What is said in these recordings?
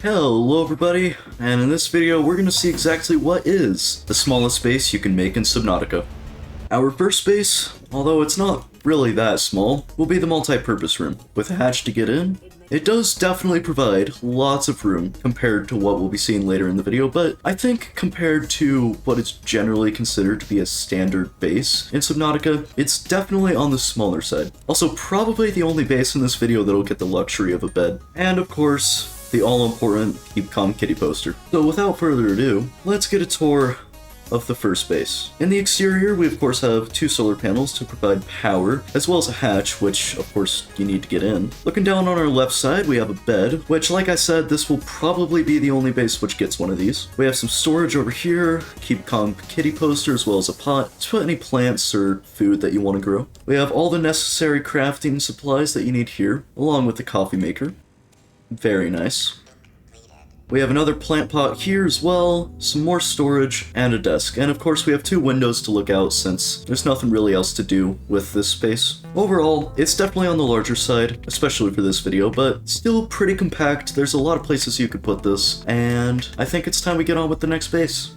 Hello everybody, and in this video we're going to see exactly what is the smallest base you can make in Subnautica. Our first base, although it's not really that small, will be the multi-purpose room. With a hatch to get in, it does definitely provide lots of room compared to what we'll be seeing later in the video, but I think compared to what is generally considered to be a standard base in Subnautica, it's definitely on the smaller side. Also, probably the only base in this video that'll get the luxury of a bed. And of course, the all-important Keep Calm Kitty poster. So without further ado, let's get a tour of the first base. In the exterior, we of course have two solar panels to provide power, as well as a hatch, which of course you need to get in. Looking down on our left side, we have a bed, which like I said, this will probably be the only base which gets one of these. We have some storage over here, Keep Calm Kitty poster, as well as a pot to put any plants or food that you want to grow. We have all the necessary crafting supplies that you need here, along with the coffee maker. Very nice. We have another plant pot here as well, some more storage, and a desk. And of course we have two windows to look out since there's nothing really else to do with this space. Overall, it's definitely on the larger side, especially for this video, but still pretty compact. There's a lot of places you could put this, and I think it's time we get on with the next base.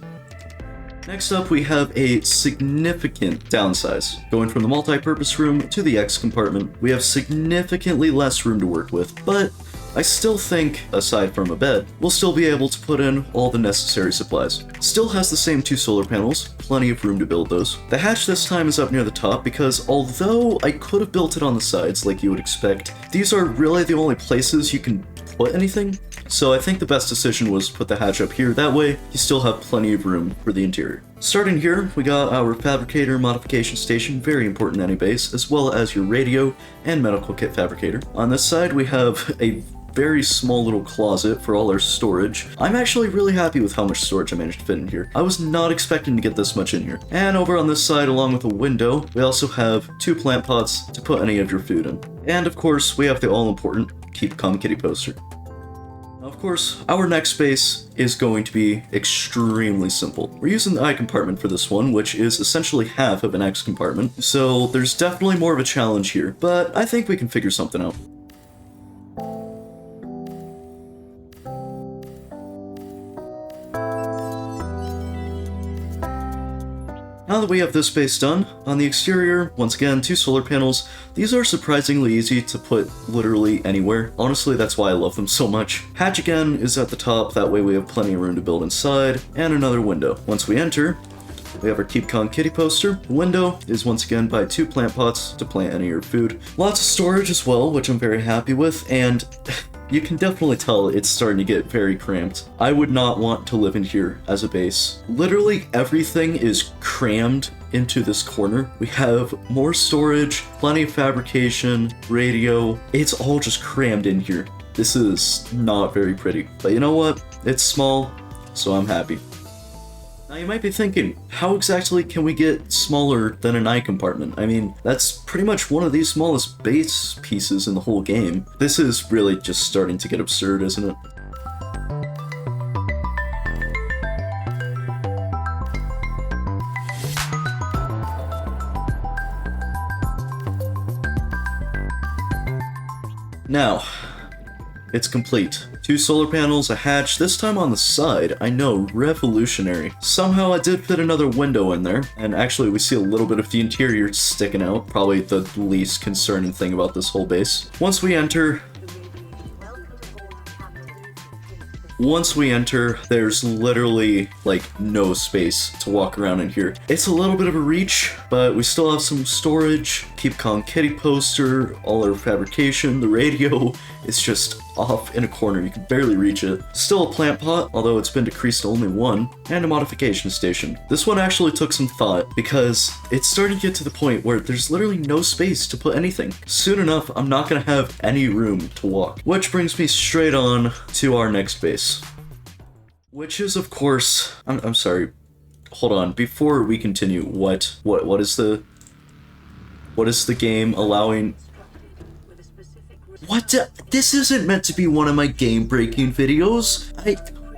Next up, we have a significant downsize. Going from the multi-purpose room to the X compartment, we have significantly less room to work with, but I still think, aside from a bed, we'll still be able to put in all the necessary supplies. Still has the same two solar panels, plenty of room to build those. The hatch this time is up near the top because although I could have built it on the sides like you would expect, these are really the only places you can put anything. So I think the best decision was to put the hatch up here, that way you still have plenty of room for the interior. Starting here, we got our fabricator modification station, very important in any base, as well as your radio and medical kit fabricator. On this side we have a very small little closet for all our storage. I'm actually really happy with how much storage I managed to fit in here. I was not expecting to get this much in here. And over on this side, along with a window, we also have two plant pots to put any of your food in. And of course, we have the all-important Keep Calm Kitty poster. Now, of course, our next base is going to be extremely simple. We're using the I compartment for this one, which is essentially half of an X compartment, so there's definitely more of a challenge here, but I think we can figure something out. Now that we have this base done, on the exterior, once again, two solar panels. These are surprisingly easy to put literally anywhere. Honestly, that's why I love them so much. Hatch again is at the top, that way we have plenty of room to build inside, and another window. Once we enter, we have our Keep Calm Kitty poster. The window is once again by two plant pots to plant any of your food. Lots of storage as well, which I'm very happy with, and you can definitely tell it's starting to get very cramped. I would not want to live in here as a base. Literally everything is crammed into this corner. We have more storage, plenty of fabrication, radio. It's all just crammed in here. This is not very pretty. But you know what? It's small, so I'm happy. Now you might be thinking, how exactly can we get smaller than an I compartment? I mean, that's pretty much one of the smallest base pieces in the whole game. This is really just starting to get absurd, isn't it? Now, it's complete. Two solar panels, a hatch, this time on the side. I know, revolutionary. Somehow I did fit another window in there, and actually we see a little bit of the interior sticking out, probably the least concerning thing about this whole base. Once we enter, there's literally, like, no space to walk around in here. It's a little bit of a reach, but we still have some storage, Keep Calm Kitty poster, all our fabrication, the radio is just off in a corner, you can barely reach it. Still a plant pot, although it's been decreased to only one, and a modification station. This one actually took some thought, because it's starting to get to the point where there's literally no space to put anything. Soon enough, I'm not gonna have any room to walk. Which brings me straight on to our next base. Which is, of course, I'm sorry, hold on, before we continue, what is the game allowing? What? This isn't meant to be one of my game-breaking videos.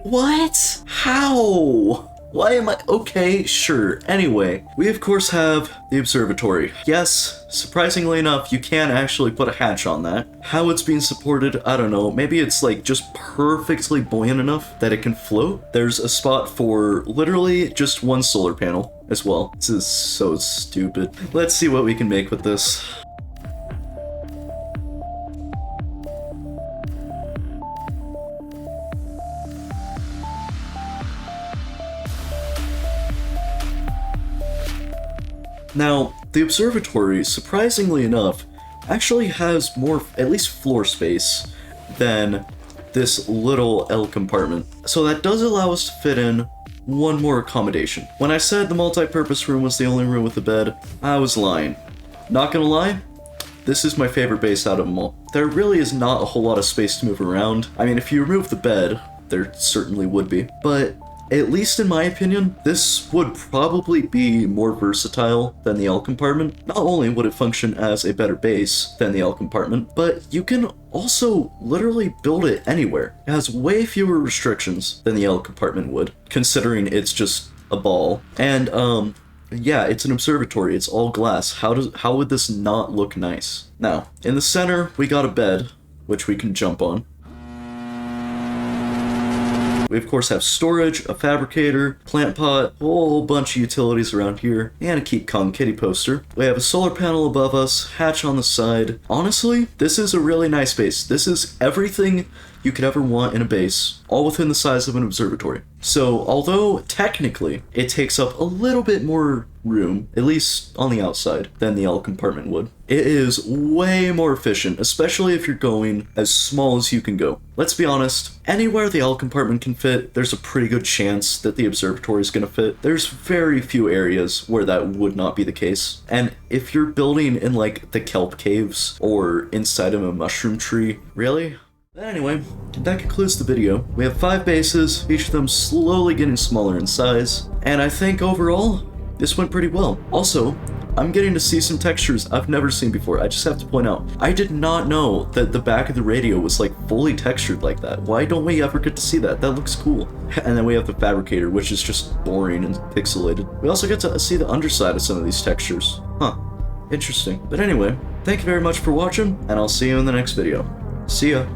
What? How? Why am I? Okay, sure. Anyway, we of course have the observatory. Yes, surprisingly enough, you can actually put a hatch on that. How it's being supported, I don't know. Maybe it's like just perfectly buoyant enough that it can float. There's a spot for literally just one solar panel as well. This is so stupid. Let's see what we can make with this. Now, the observatory, surprisingly enough, actually has more, at least floor space, than this little L compartment. So that does allow us to fit in one more accommodation. When I said the multi-purpose room was the only room with a bed, I was lying. Not gonna lie, this is my favorite base out of them all. There really is not a whole lot of space to move around. I mean, if you remove the bed, there certainly would be, but at least in my opinion, this would probably be more versatile than the L compartment. Not only would it function as a better base than the L compartment, but you can also literally build it anywhere. It has way fewer restrictions than the L compartment would, considering it's just a ball. And yeah, it's an observatory, it's all glass. How would this not look nice? Now, in the center, we got a bed, which we can jump on. We of course have storage, a fabricator, plant pot, a whole bunch of utilities around here, and a Keep Calm Kitty poster. We have a solar panel above us, hatch on the side. Honestly, this is a really nice base. This is everything you could ever want in a base, all within the size of an observatory. So, although technically it takes up a little bit more room, at least on the outside, than the L compartment would, it is way more efficient, especially if you're going as small as you can go. Let's be honest, anywhere the L compartment can fit, there's a pretty good chance that the observatory is going to fit. There's very few areas where that would not be the case. And if you're building in like the kelp caves or inside of a mushroom tree, really? Anyway, that concludes the video. We have 5 bases, each of them slowly getting smaller in size, and I think overall, this went pretty well. Also, I'm getting to see some textures I've never seen before. I just have to point out, I did not know that the back of the radio was like fully textured like that. Why don't we ever get to see that? That looks cool. And then we have the fabricator, which is just boring and pixelated. We also get to see the underside of some of these textures. Huh, interesting. But anyway, thank you very much for watching, and I'll see you in the next video. See ya.